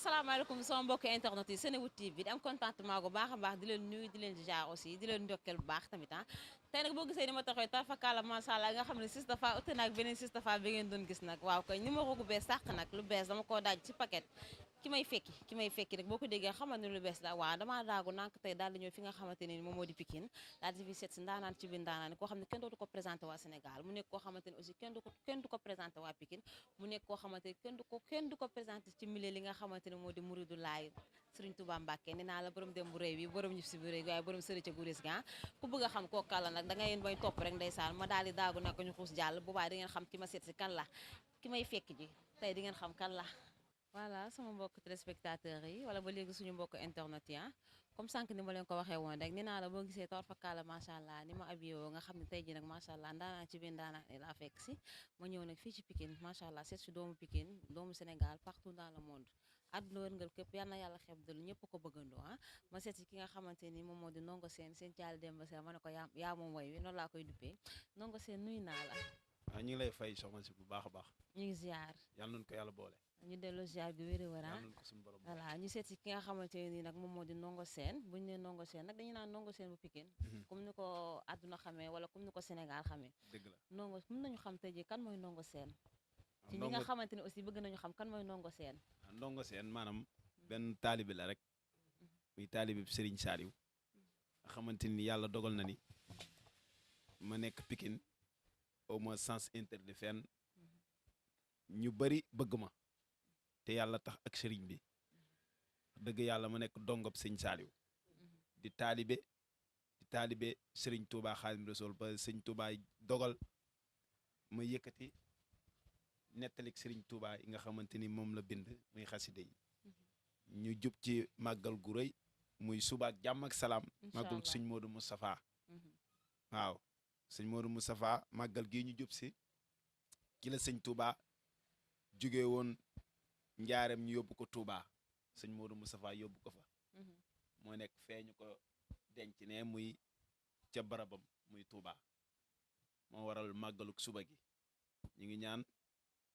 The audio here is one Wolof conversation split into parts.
asalaamaaleykum sama mbokk internet yi Senewood TV di am contentement gu baax a baax di leen nuyu di leen di jaar aussi di leen ndokkeel bu baax tamit tey nag boo gisee ni ma taxawee tarfakala macha allah nga xam ne Ciss Tapha ute naag beneen Ciss Tapha bi ngeen doon gis nag waaw kay numéro gu bees sàq nag lu bees dama koo daaj ci paquet ki may fekki nag boo ko déggee xamal ne lu bees la waaw damaa daagu nank tey daal di ñëw fi nga xamante ne ni moom moo di Pikine daal di fi seet si ndaanaan ci biir ndaanaan koo xam ne kenn dootu ko présenté waa Sénégal mu nekk koo xamante ne aussi kenn du ko présenté waa Pikine mu nekk koo xamante ne kenn du ko présenté ci milieu li nga xamante ne moo di Muridu Laay Sëriñ Tuubaa Mbàkke nee naa la borom dem bu réy bi borom ñib si bu réy waaye borom sëri ca guris ga ku bëgg a xam koo kàlla nag da nga yéen bay topp rek ndeysaan ma daal di daagu nag ñu xuus jàll boobaa di ngeen xam ki ma seet si kan la ki may fekk ji tey di ngeen xam kan la voilà sama mbokk téléspectateurs yi wala ba léegi suñu mbokk internet yi comme sànq ni ma leen ko waxee woon rek nee naa la boo gisee tarfakala macha allah ni ma abiyoo nga xam ne tey ji nag macha allah ndaanaan ci biir ndaanaan laa fekk si ma ñëw nag fii ci Pikine macha allah seet si doomu Pikine doomu Sénégal partout dans le monde àdduna wërngal képp yal na yàlla xeeb dal ñëpp ko bëggandoo ma seet si ki nga xamante ni moom moo di Ndongo Sène seen caali Demba Sène ma ne ko yaa moom woy wi noonu laa koy duppee Ndongo Sène nuyu naa la. ñu ngi lay fay soxna si bu baax a baax. ñu ngi ziar. yal nañu ko yàlla boole. ñu delloo ziar bi wér wér yal nañu ko suñu borom. voilà ñu seet si ki nga xamante ne nii nag moom moo di Ndongo Sène bu ñu nee Ndongo Sène nag dañu naan Ndongo Sène bu Pikine comme ni ko àdduna xamee wala comme ni ko Sénégal xamee. dëgg la Ndongo mën nañu xam tey jii kan mooy Ndongo Sène. ci ñi nga xamante ne aussi bëgg nañu xam kan mooy Ndongo Sène. Ndongo Sène maanaam benn taalibi la rek muy taalibi Serigne Saliou nga xamante ni yàlla dogal na ni ma nekk Pikine au moins sens interdit fenn ñu bari bëgg ma te yàlla tax ak sëriñ bi dëgg yàlla ma nekk dongob sëñ Saliou di taalibe sëriñ Touba Xaadim Rasul ba sëñ Touba dogal ma yëkkati nettalik sëriñ Touba yi nga xamante ni moom la bind muy xaside yi ñu jub ci màggal gu rëy muy suba ak jàmm ak salaam màggal sëñ Modou Moustapha waaw sëñ Modou Moustapha màggal gii ñu jub si ki la sëñ Touba jóge woon njaareem ñu yóbbu ko Touba sëñ Modou Moustapha yóbbu ko fa moo nekk feeñu ko denc ne muy ca barabam muy Touba moo waral màggaluk suba gi ñu ngi ñaan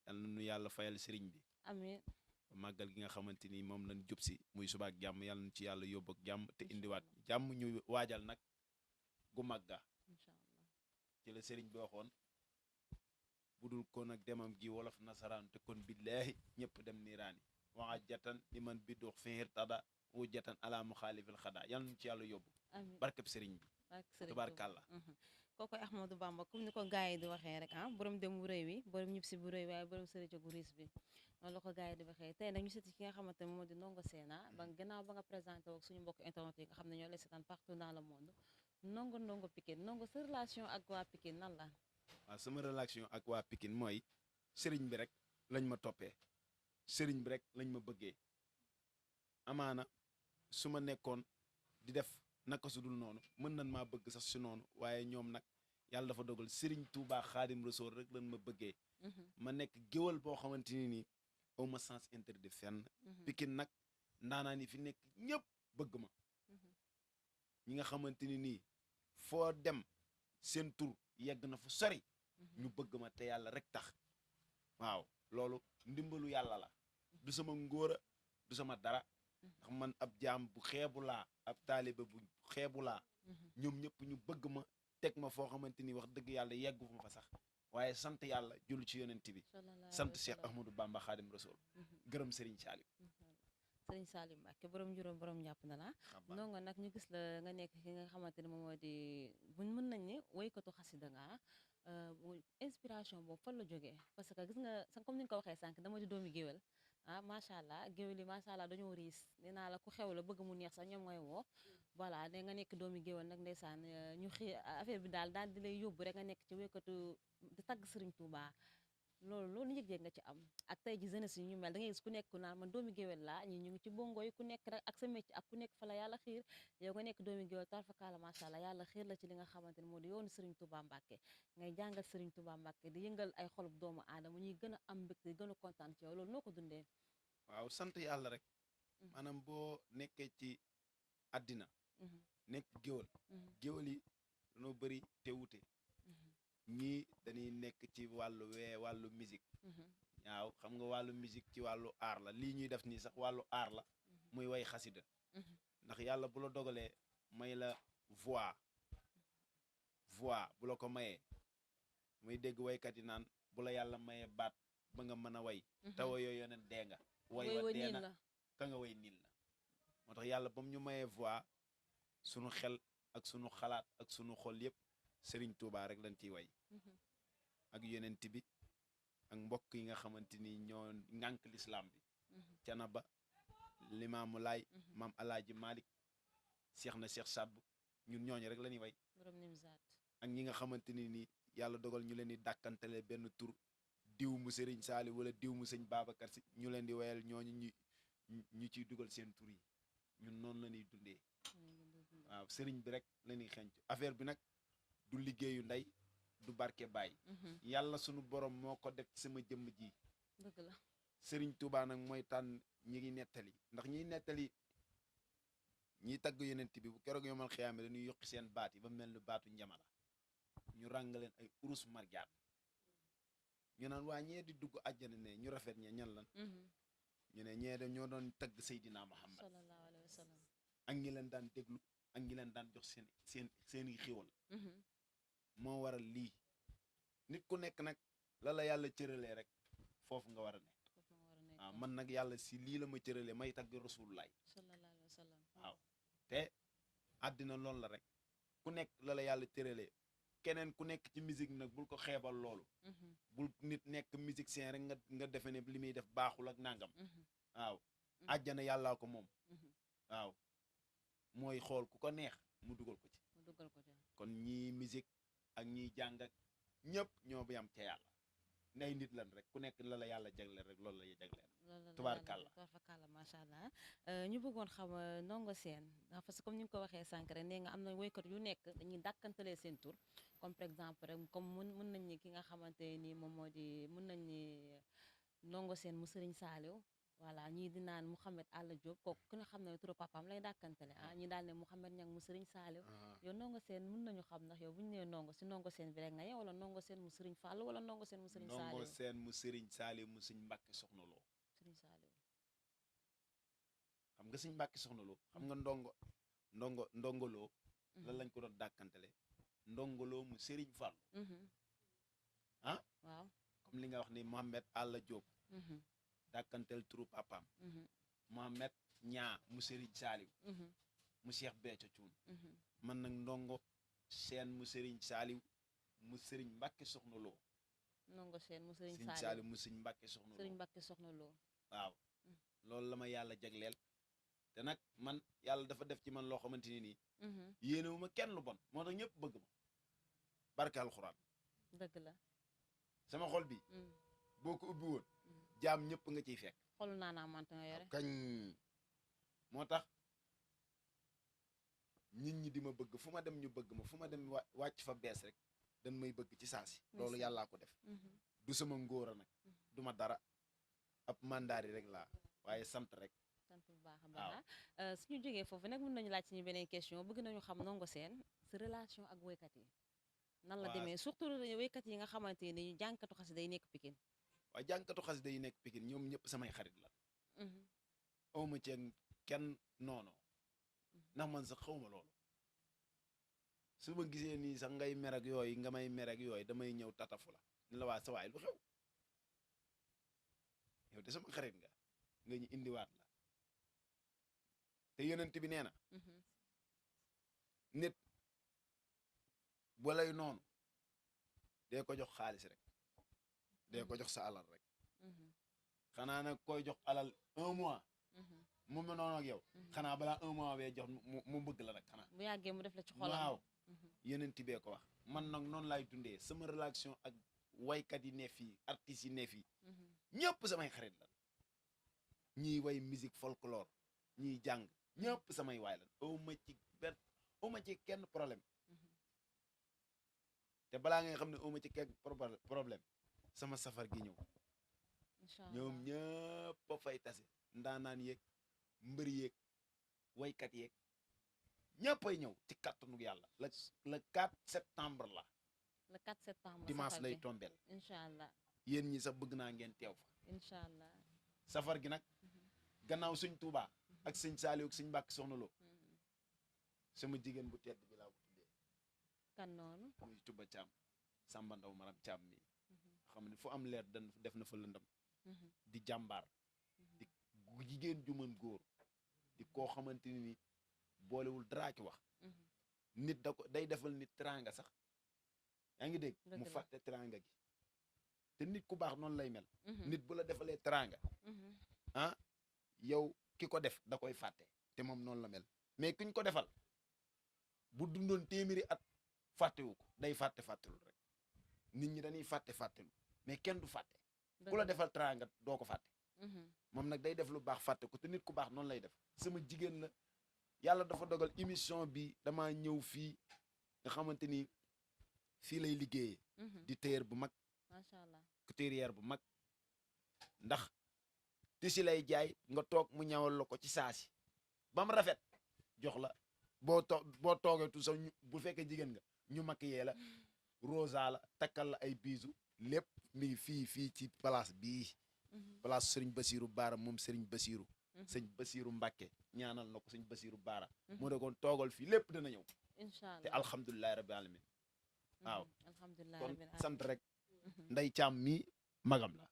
yal na nu yàlla fayal sëriñ bi amiin màggal gi nga xamante ni moom lañ jub si muy suba ak jàmm yàlla na ci yàlla yóbbu ak jàmm te indiwaat jàmm ñu waajal nag gu màgga incha allah ci la sëriñ bi waxoon budul kon ak demam gi wolof nasaraan te kon billaahi ñëpp dem niiraani waxa jatan li man bi dox fiir tada wu jatan ala mu xaalifil xadaa yal na ci yàlla yóbbu barkeb sëriñ bi tubaarkàlla kookoy Ahmadou Bamba comme ni ko gars yi di waxee rek borom dem bu rëy wi borom ñib si bu rëy waaye borom sëriñ gu riis bi noonu la ko gars yi di waxee tey nag ñu seeti ki nga xamante ne moom moo di Ndongo Sène ba gannaaw ba nga présenté ak suñu mbokk internet yi nga xam ne ñoo lay seetaan partout dans le monde Ndongo Pikine Ndongo sa relation ak waa Pikine nan la waaw sama relation ak waa Pikine mooy sëriñ bi rek lañ ma toppee sëriñ bi rek lañ ma bëggee amaana su ma nekkoon di def naka su dul noonu mën nañ maa bëgg sax si noonu waaye ñoom nag yàlla dafa dogal sëriñ Touba Xaadim Rasul rek lañ ma bëggee ma nekk géwal boo xamante ni nii au ma sens interdit fenn Pikine nag ndaanaan yi fi nekk ñëpp bëgg ma ñi nga xamante ni nii foo dem seen tur yegg na fu sori ñu bëgg ma te yàlla rek tax waaw loolu ndimbalu yàlla la du sama ngóora du sama dara ndax man ab jaam bu xeebu laa ab taalibe bu xeebu laa ñoom ñëpp ñu bëgg ma teg ma foo xamante ni wax dëgg yàlla yeggu ma fa sax waaye sant yàlla jullu ci yonent bi sant Cheikh Ahmadou Bamba Khadim Rasoul gërëm Serigne Saliou Serigne Saliou Mbacke borom juróom borom ñàpp na la Ndongo nag ñu gis la nga nekk ki nga xamante ne moom moo di buñ mën nañ ne woykatu xasida nga inspiration boobu fan la jógee parce que gis nga comme ni nga ko waxee sànq dama di doomi géwél macha allah géwél yi macha allah dañoo riis nee naa la ku xew la bëgg mu neex sax ñoom ngay woo voilà ne nga nekk doomi géwél nag ndeysaan ñu xëy affaire bi daal di lay yóbbu rek nga nekk ci woykatu di tagg Serigne Touba loolu yëg-yëg nga ci am ak tey ji jeunesse yi ñu mel da ngay gis ku nekk naan man doomi géwél laa ñi ñu ngi ci bongo yi ku nekk rek ak sa métier ak ku nekk fa la yàlla xiir yow nga nekk doomi géwél tarfakala macha allah yàlla xiir la ci li nga xamante ne moo di yoonu Serigne Touba Mbacke ngay jàngal Serigne Touba Mbacke di yëngal ay xolub doomu aadama ñuy gën a am mbégte di gën a kontaan ci yow loolu noo ko dundee waaw sant yàlla rek maanaam boo nekkee ci àddina nekk géwél géwél yi dañoo bëri te wute ñii dañuy nekk ci wàllu musique waaw xam nga wàllu musique ci wàllu aar la lii ñuy def nii sax wàllu aar la muy way xasida ndax yàlla bu la dogalee may la voix bu la ko mayee muy dégg waykat yi naan bu la yàlla mayee baat ba nga mën a way tawa yooyu yoneen dee nga way wa dee na ka nga way niil na moo tax yàlla ba mu ñu mayee voix sunu xel ak sunu xalaat ak sunu xol yépp Serigne Touba rek lañ ciy way ak yonent bi ak mbokk yi nga xamante ni ñoo ŋànk lislaam bi Canaba Limaamu Laay maam Alaaji Malik Cheikh na Cheikh Sadbu ñun ñooñu rek la ñuy way ak ñi nga xamante ni nii yàlla dogal ñu leen di dàkkantale benn tur diw mu Serigne Saali wala diw mu sëñ Babacar Si ñu leen di wayal ñooñu ñu ciy dugal seen tur yi ñun noonu la ñuy dundee waaw sëriñ bi rek la ñuy xenc affaire bi nag du liggéeyu ndey du barke baay yàlla sunu borom moo ko def ci sama jëmm ji dëgg la Serigne Touba nag mooy tànn ñi ngi nettali ndax ñiy nettali ñiy tagg yonent bi bu keroog yomal xiyaame dañuy yokki seen baat yi ba mel ni baatu njamala ñu ràng leen ay urus marjaat ñu naan waa ñee di dugg àjjana ne ñu rafet ñe ñan lan ñu ne ñee de ñoo doon tagg Seydina Muhammad sallallahu alayhi wa sallam ak ñi leen daan déglu ak ñi leen daan jox seeni xéwal moo waral lii nit ku nekk nag la yàlla cëralee rek foofu nga war a nekk waaw man nag yàlla si lii la ma cëralee may tagg Rasulullah sallallahu alayhi wa sallam waaw te àddina loolu la rek ku nekk la yàlla cëralee keneen ku nekk ci musique nag bul ko xeebal loolu bul nit nekk musicien rek nga defe ne li muy def baaxul ak nangam waaw àjjana yàllaa ko moom waaw mooy xool ku ko neex mu dugal ko ci kon ñii musique ak ñiy jàng ak ñëpp ñoo bi am ca yàlla nay nit lan rek ku nekk la yàlla jagleel rek loolu la jagleel tubaarkàlla macha allah ñu bëggoon xam Ndongo Sène parce que comme ni nga ko waxee sànq rek nee nga am na woykat yu nekk dañuy dàkkantalee seen tur comme par exemple rek comme mën nañ ni ki nga xamante nii moom moo di mën nañ ni Ndongo Sène mu Serigne Saliou voilà ñii di naan Mouhamed Alla Diop kooku ku ne xam ne turu papaam lay dàkkantale ñi daal ne Mouhamed Niang mu Serigne Saliou yow Ndongo Sène mën nañu xam ndax yow bu ñu nee ndongo si Ndongo Sène bi rek nga yow wala Ndongo Sène mu Serigne Fall wala Ndongo Sène mu Serigne Saliou Ndongo Sène mu Serigne Saliou mu Serigne Mbacke Soxna Lo Serigne Saliou xam nga Serigne Mbacke Soxna Lo xam nga ndongoloo lan lañ ko doon dàkkantale ndongoloo mu Serigne Fall waaw comme li nga wax ni Mouhamed Alla Diop dàkkantel turu papaam Mohamed ñaa mu Serigne Saliou mu Cheikh Béthio Thioune man nag Ndongo Sène mu Serigne Saliou mu Serigne Mbacke Soxna Lo Ndongo Sène mu Serigne Saliou mu Serigne Mbacke Soxna Lo Serigne Mbacke Soxna Lo waaw loolu la ma yàlla jagleel te nag man yàlla dafa def ci man loo xamante ni nii yéenewu ma kenn lu bon moo tax ñëpp bëgg ma barke alxuraan dëgg la sama xol bi boo ko ubbi woon jaam ñëpp nga ciy fekk xolu naanaa manta nga yore kañ moo tax nit ñi di ma bëgg fu ma dem ñu bëgg ma fu ma dem wàcc fa bees rek dañ may bëgg ci saasi loolu yàllaa ko def du sama ngóora nag du ma dara ab mandaari rek laa waaye sant rek sant bu baax a baax suñu jógee foofu nag mën nañu laaj suñu beneen question bëgg nañu xam Ndongo Sène sa relation ak woykat yi nan la demee surtout woykat yi nga xamante ni jànkatu xasida day nekk Pikine waaye jànkatu xasida yi nekk Pikine ñoom ñëpp samay xarit la awma ci kenn noono ndax man sax xawma loolu su ma gisee nii sax ngay mer ak yooyu nga may mer ak yooyu damay ñëw tatafu la ni la waa sa waay lu xew yow de sama xarit nga ñu indiwaat la te yonent bi nee na nit balay noonu dee ko jox xaalis rek dee ko jox sa alal rek xanaa nag koy jox alal 1 mois mu mu noonu ak yow xanaa balaa 1 mois bee jox mu bëgg la nag xanaa bu yàggee mu def la ci xolam waaw yonent bee ko wax man nag noonu laay dundee sama relation ak waykat yi ne fii artistes yi ne fii ñëpp samay xarit la ñiy way musique folklore ñiy jàng ñëpp samay waay la awma ci kenn problème te balaa nga xam ne awma ci kenn problème sama safar gi ñëw ñoom ñëpp a fay tase ndaanaan yeeg mbër yeeg waykat yeeg ñëpp ay ñëw ci kàttanu yàlla le 4 septembre la le 4 septembre dimanche lay tombeel incha allah yéen ñi sax bëgg naa ngeen teew fa incha allah. safar gi nag gannaaw sëñ Touba ak sëñ Saliou ak sëñ Mbàkke Soxna Lo sama jigéen bu tedd bi laa ko tuddee. kan noonu. muy Tuba Caam Samba Ndaw Maram Caam mi xam ne fu am leer def na fa lëndam di jàmbaar di jigéen ju mën góor di koo xamante ni boolewul dara ci wax nit da ko day defal nit teraanga sax yaa ngi dégg mu fàtte teraanga gi te nit ku baax noonu lay mel nit bu la defalee teraanga ah yow ki ko def da koy fàtte te moom noonu la mel mais kuñ ko defal bu dundoon téeméeri at fàttewu ko day fàttelu rek nit ñi dañuy fàttelu mais kenn du fàtte ku la defal teraanga doo ko fàtte moom nag day def lu baax fàtte ko te nit ku baax noonu lay def sama jigéen la yàlla dafa dogal émission bi dama ñëw fii nga xamante ni fii lay liggéeyee di tailleur bu mag macha allah couturière bu mag ndax tisi lay jaay nga toog mu ñawal la ko ci saasi ba mu rafet jox la boo toogee tout sax bu fekkee jigéen nga ñu maquillé la rosa la takkal la ay bisu lépp mi ngi fii ci place bii place Serigne Bassirou Baara moom Serigne Bassirou sëñ Bassirou Mbàkke ñaanal na ko sëñ Bassirou Baara moo ne kon toogal fii lépp dana ñëw incha allah te alhamdulilahi rabbil alamin waaw alhamdulilah kon sant rek nday caam mi magam la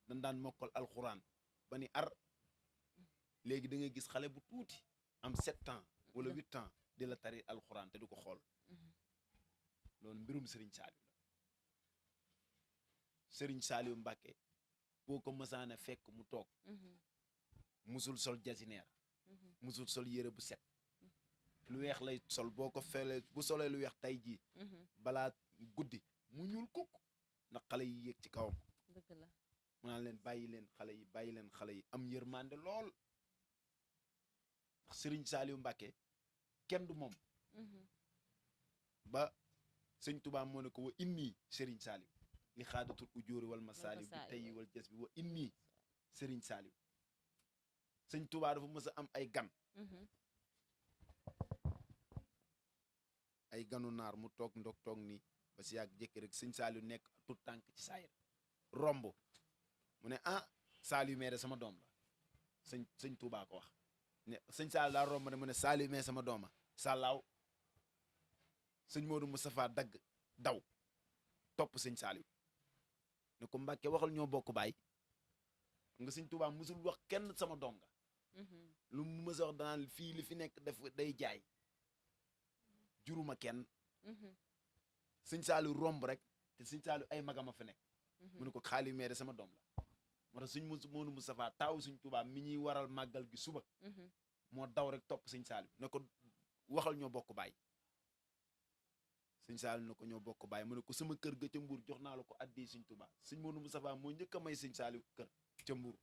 dañ daan mokkal alxuraan ba ni ar léegi da ngay gis xale bu tuuti am 7 ans wala 8 ans di la tari alxuraan te du ko xool loolu mbirum Serigne Saliou la Serigne Saliou Mbàkke boo ko mësaane fekk mu toog musul sol jasineer musul sol yére bu set lu weex lay sol boo ko felee bu solee lu weex tey jii balaa guddi mu ñuul kukk ndax xale yi yéeg ci kawam dëgg la mu naan leen bàyyi leen xale yi am yërmande lool ndax Serigne Saliou Mbàkke kenn du moom ba sëñ Tuubaa moo ne ko wa inni Serigne Saliou li xaadatul ujóori wal masaaliw bi tey wal jas bi wa inni Serigne Saliou sëñ Tuubaa dafa mës a am ay gan ay ganu naar mu toog nii ba si yàgg jékki rek sëñ Saliou nekk tout tànk ci saayir romb mu ne ah Saliou mais de sama doom la sëñ Tuubaa ko wax ne sëñ Saliou daa romb ne mu ne Saliou mais sama dooma sàllaaw sëñ Modou Moustapha dagg daw topp sëñ Saliou ne ko Mbàkke waxal ñoo bokk baay nga sëñ Tuubaa musul wax kenn sama doom nga lu mu mës a wax danaan fii li fi nekk def day jaay juruma kenn sëñ Saliou romb rek te sëñ Saliou ay magama fa nekk mu ne ko xaali meere sama doom la moo tax sëñ Modou Moustapha taaw sëñ Tuubaa mi ñuy waral màggal gi suba moo daw rek topp sëñ Saliou ne ko waxal ñoo bokk baay sëñ Saliou ne ko ñoo bokk baay mu ne ko sama kër ga ca Mbuur jox naa la ko addi sëñ Tuubaa sëñ Modou Moustapha moo njëkk a may sëñ Saliou kër ca Mbuur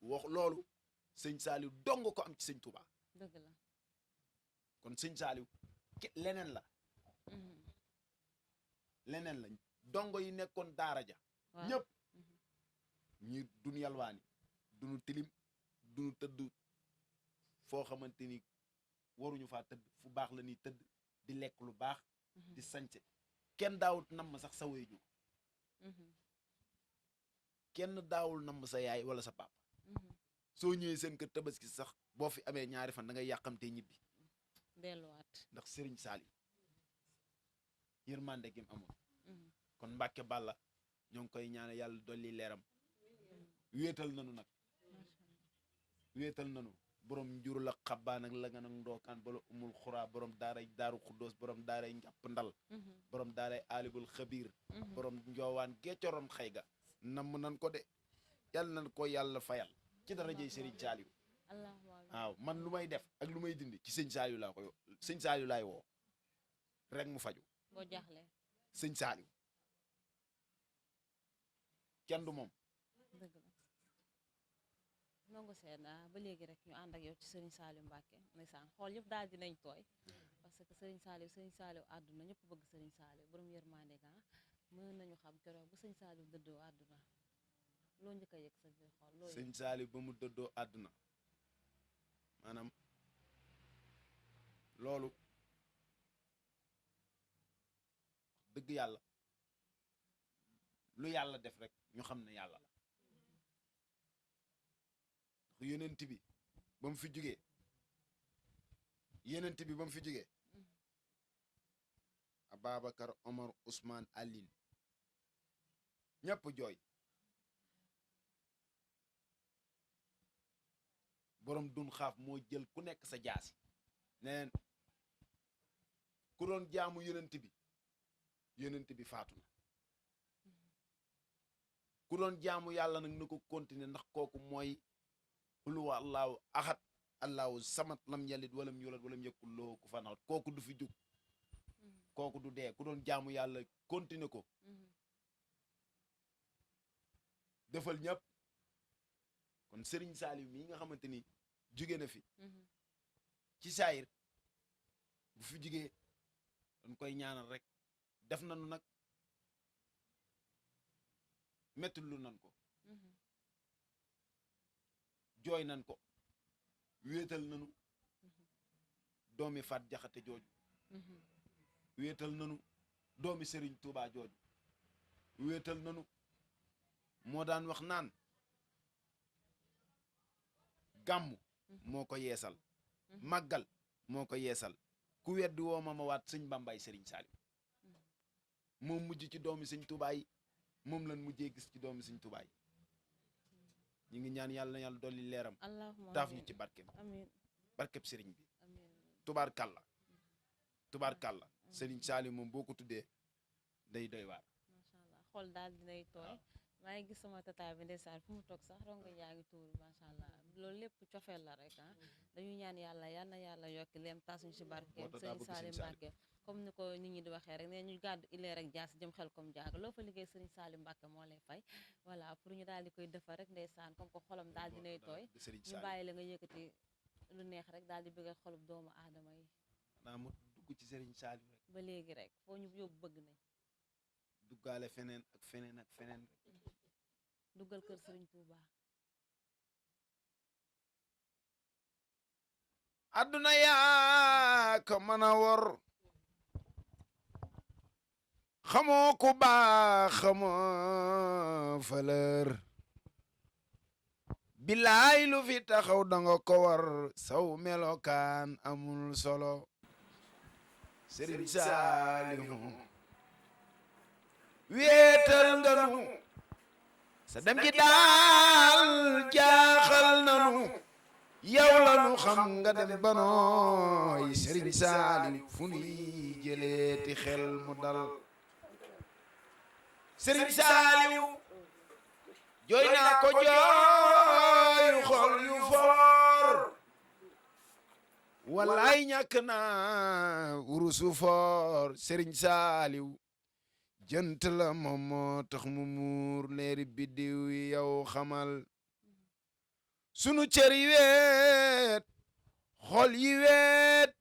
wax loolu sëñ Saliou dong ko am ci sëñ Tuubaa dëgg la kon sëñ Saliou leneen la dongo yi nekkoon daara ja ñëpp ñi duñ yalwaani duñu tilim duñu tëdd foo xamante ni waruñu faa tëdd fu baax la ñuy tëdd di lekk lu baax di sañse kenn daawul namm sax sa waajur kenn daawul namm sa yaay wala sa papa soo ñëwee seen kër tabaski sax boo fi amee ñaari fan da ngay yàqamtee ñibbi delluwaat ndax Serigne Saliou yërmande gi mu amoon kon Mbàkke Balla ñoo ngi koy ñaane yàlla dolli leeram wéetal nanu borom njurul ak xabbaan ak la nga nag ndookaan bala umul xuraa borom daaray daaru xuddoos borom daaray njàpp ndal borom daaray aalibul xabiir borom njoowaan geecoroon xëy ga namm nan ko de yàlla nan ko yàlla fayal ci darajey Serigne Saliou waaw man lu may def ak lu may dindi ci sëñ Saliou laa koy sëñ Saliou laay woo rek mu faju boo jaaxle sëñ Saliou kenn du moom dëgg la nongo seen ba léegi rek ñu ànd ak yow ci Serigne Saliou Mbacke ndeysaan xool yëpp daal dinañ tooy parce que Serigne Saliou àdduna ñëpp bëgg Serigne Saliou borom yërmande ga mën nañu xam keroog bu sëñ Saliou dëddoo àdduna loo njëkk a yëg sa biir xool loolu sëñ Saliou ba mu dëddoo àdduna maanaam loolu dëgg yàlla lu yàlla def rek ñu xam ne yàlla la yonent bi ba mu fi jugee yonent bi ba mu fi jugee Ababacar Omar Ousmane Aline ñëpp jooy borom dun xaaf moo jël ku nekk sa jaasi neen ku doon jaamu yonent bi faatu na ku doon jaamu yàlla nag na ko continuer ndax kooku mooy xuluwa allahu ahad allahu samat lam yalid walam yulad walam yakul lahu kufuwan ahad kooku du fi jug kooku du dee ku doon jaamu yàlla continuer ko defal ñëpp kon Serigne Saliou mii nga xamante ni jóge na fi ci saayir bu fi jugee dañ koy ñaanal rek def nañu nag mettul lu nan ko jooy nan ko wéetal nanu doomi Faat Jaxate jooju wéetal nanu doomi Serigne Touba jooju wéetal nanu moo daan wax naan gàmmu moo ko yeesal màggal moo ko yeesal ku weddi woo ma waat sëñ Bambaay Serigne Saliou moom mujj ci doomi sëñ Touba yi moom lan mujjee gis ci doomi sëñ Touba yi ñu ngi ñaan yàlla na yàlla dolli leeram taaf ñu ci barkeem barkeb Serigne bi tubaar kàlla Serigne Saliou moom boo ko tuddee day doy waar macha allah xool daal dinay tooy maa ngi gis sama tata bi ndeysaan fu mu toog sax ronga yaa ngi tuuru macha allah loolu lépp cofeel la rek dañuy ñaan yàlla yal na yàlla yokki leem tasuñ si barkeem Serigne Saliou Mbacke comme ni ko nit ñi di waxee rek ne ñu gàddu ilee rek jaas jëm xel comme jaaga loo fa liggéey Serigne Saliou Mbacke moo lay fay voilà pour ñu daal di koy defar rek ndeysaan comme que xolam daal dinay tooy ñu bàyyi la nga yëkkati lu neex rek daal di bëgg xolub doomu aadama yi naa mu dugg ci Serigne Saliou rek ba léegi rek foo ñu yóbbu bëgg nañ duggaale feneen ak feneen ak feneen rek duggal kër Serigne Touba adduna yaa ko mën a wor xamoo ku baax xamoo valeur bilaay lu fi taxaw danga ko war saw melokaan amul solo Serigne Saliou wéetal nga nu sa dem gi daal jaaxal nanu yow la nu xam nga dem banooy Serigne Saliou fu nuy jëleeti xel mu dal Serigne Saliou jooy naa ko jooy xol yu foor wallaay ñàkk naa wurusu foor Serigne Saliou jënt la moom moo tax mu muur leeri biddiw yi yow xamal sunu cër yi weet xol yi weet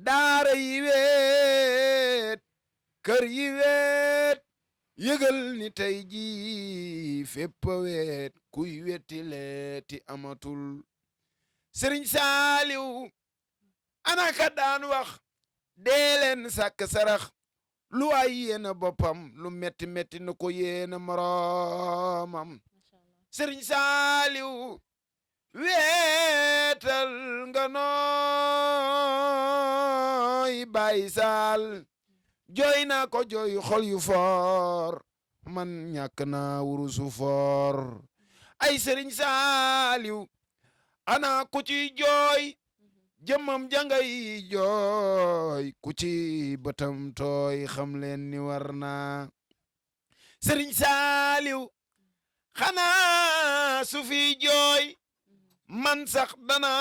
daara yi weet kër yi weet yëgal ni tey ji fépp weet kuy weti leeti amatul Serigne Saliou anaka daan wax dee leen sàkk sarax lu waay yéena boppam lu metti metti na ko yéena moroomam Serigne Saliou weetal nga nooy Baay Saal jooy naa ko jooy xol yu foor man ñàkk naa wurusu foor ay Serigne Saliou ana ku ci jooy jëmmam jangay jooy ku ci bëtam tooy xam leen ni war naa Serigne Saliou xanaa su fi jooy man sax dana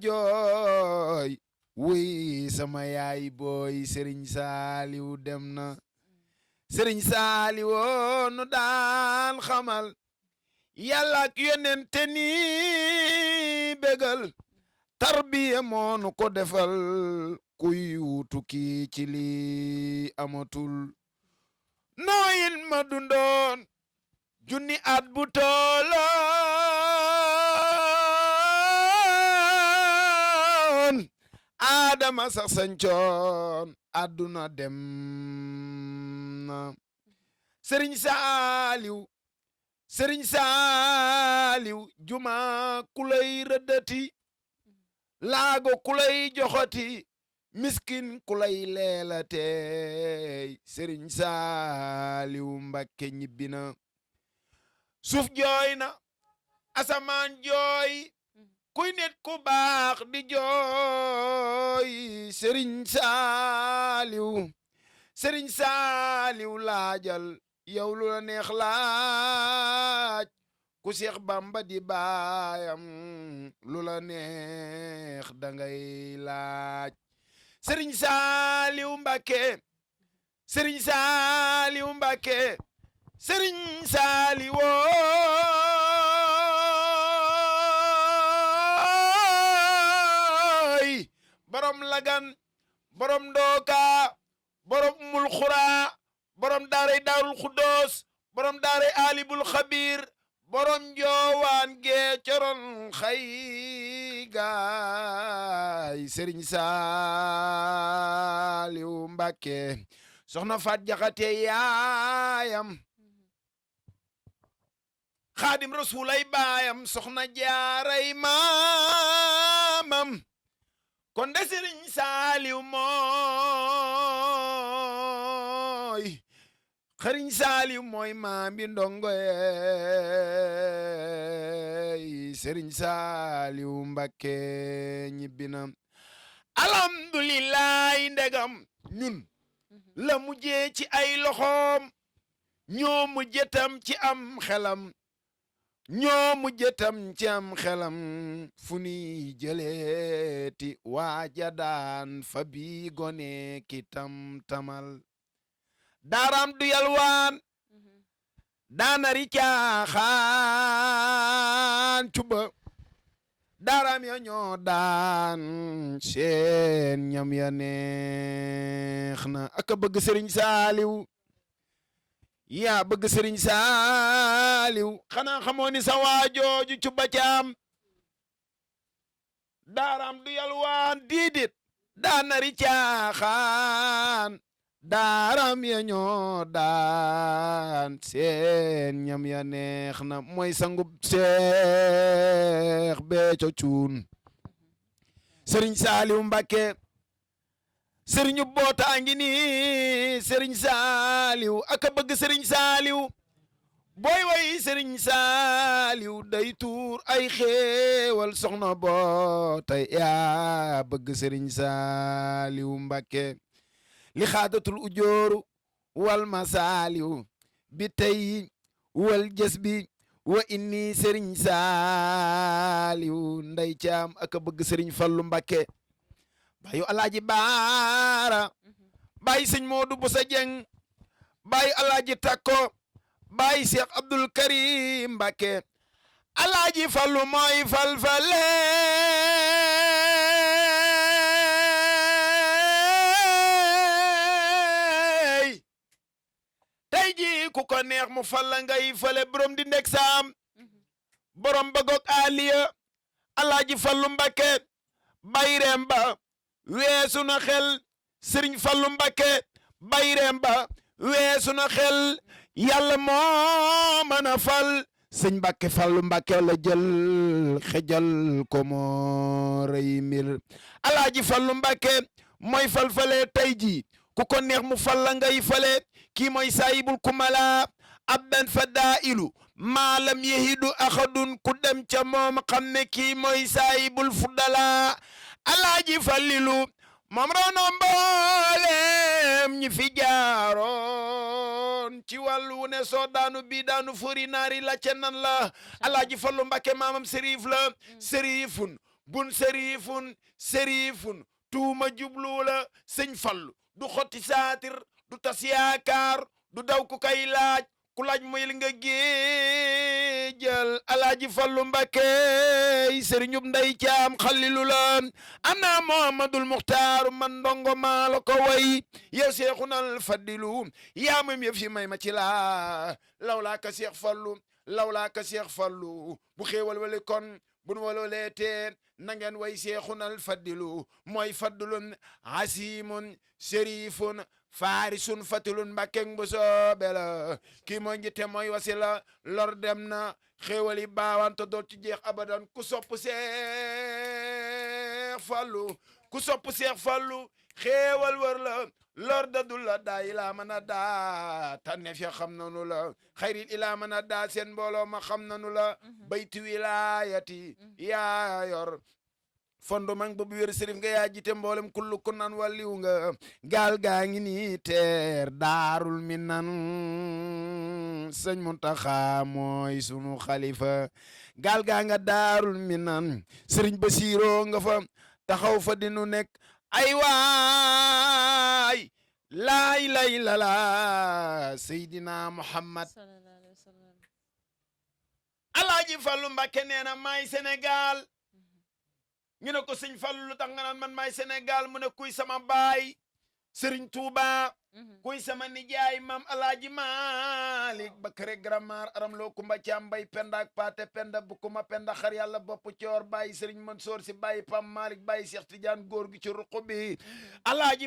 jooy wuy sama yaay booy Serigne Saliou dem na Serigne Saliou nu daan xamal yàlla ak yonente ni bégal tarbiya moonu ko defal kuy wutu kii ci lii amatul nooyin ma dundoon junni at bu tooloon Adama sax sancoon àdduna dem na sëriñ saaliw sëriñ saaliw juma ku lay rëddati laago ku lay joxoti miskin ku lay leelatey sëriñ saaliw Mbàkke ñibbi na suuf jooy na asamaan jooy kuy nit ku baax di jooy sëriñ saaliw laajal yow lu la neex laaj ku Seex Bamba di baayam lu la neex dangay laaj sëriñ saaliw Mbàkke sëriñ saaliw Mbàkke sëriñ saaliwooy borom lagan borom ndooka borom mul xuraa borom daaray daarul xuddoos borom daaray alibul xabir borom njoowaan gee coron xay gaay sëriñ saaliw Mbàkke soxna faat jaxate yaayam xaadim rasulay baayam soxna jaaray maamam kon de sëriñ saaliw mooy xëriñ saaliw mooy maami ndongo sëriñ saaliw Mbàkke ñibbi na alhamdulillahi ndegam ñun la mujjee ci ay loxoom ñoo mujjëtam ci am xelam ñoo mujjëtam ci am xelam fu ni jëleeti waaja daan fa bi gone ki tam-tamal daaram du yalwaan daanari caaxaan cuba daaram ya ñoo daan seen ñam ya neex na aka bëgg sëriñ saaliw yaa bëgg sëriñ saaliw xanaa xamoo ni sa waajooju cuba caam daaram du yalwaan diidit daanari caaxaan daaram ya ñoo daan seen ñam ya neex na mooy sangub Seex Béthio Thioune sëriñ saaliw Mbàkke sëriñu bootaa ngi nii sëriñ saaliw aka bëgg sëriñ saaliw booy way sëriñ saaliw day tuur ay xéewal soxna bootay yaa bëgg sëriñ saaliw Mbàkke li xaadatul ujooru wal masaaliw bi tey wal jës bi wa inni sëriñ saaliw nday caam aka bëgg sëriñ fallu Mbàkke baayu alaaji baara baayu sëñ Moodu Busa Jeng baayu alaaji takko baayu Seex Abdul Karim Mbàkke alaaji fallu mooy falfale tey ji ku ko neex mu falla ngay fale borom di ndek saam borom bagog aliya alaaji fallu Mbàkke bayreem ba weesu na xel sëriñ fallu Mbàkke bayreem ba weesu na xel yàlla moo mën a fal sëñ Mbàkke fallu Mbàkke la jël xejal ko moo rëy mbir alaaji fallu Mbàkke mooy falfale tey ji ku ko neex mu fal la ngay fale kii mooy saayibul kumala abdan fadailu maalam yehidu axadun ku dem ca moom xam ne kii mooy saayibul fudala alaaji fallilu moom rono mboolem ñi fi jaaroon ci wàllu ne soo daanu bi daanu fori naari la ca nan la alaaji fallu Mbàkke maamam sérif la sérifun bun sérifun tuuma jublu la sëñ fallu du xotti saatir du tas yaakaar du daw ku kay laaj ku laaj muy li nga géejal alaaji fallu Mbàkke sëriñub nday caam xalilu la ana muhammadul muxtaaru man ndongo maa la ko way yow seexunal fadilu yaa moom yëf yi may ma ci laa lawlaa ka seex fallu bu xéewal wale kon bun waloolee teen na ngeen way seexunal faddilu mooy faddulun asimun sharifun faarisun fatilun mbakkeng bu soobe la kii mooy njite mooy wasila lor dem na xéewali baawante doot ci jeex abadan ku sopp Seex Fallu ku sopp Seex Fallu xéewal wër la lor dadul la daa ilaa mën a daa tànneef ya xam nanu la xayril ilaa mën a daa seen mbooloo ma xam nanu la bayti wilaayati yaa yor fondo mang bu wér sërif nga yaa jite mboolem kullu ku nan wàlliw nga gaal gaa ngi nii teer daarul minan sëñ Muntaxa mooy sunu xalifa gaal gaa nga daarul minan sëriñ Basiiro nga fa taxaw fa dinu nekk ay waay laay lay lala Seydina Muhammad Alaaji Fallu Mbàkke nee na maay Sénégal ñu ne ko sëñ Fallu lu tax nga naan man maay Sénégal mu ne kuy sama baay Sëriñ Tuuba kuy sama nijaay maam Alaaji Malik Bakare Gramar aram loo kumba caam bay penda ak paate penda bu kuma penda xar yàlla bopp coor bàyyi Sëriñ Mansoor si bàyyi Pam Malik bàyyi Cheikh Tidiane góor gi ci ruq bi Alaaji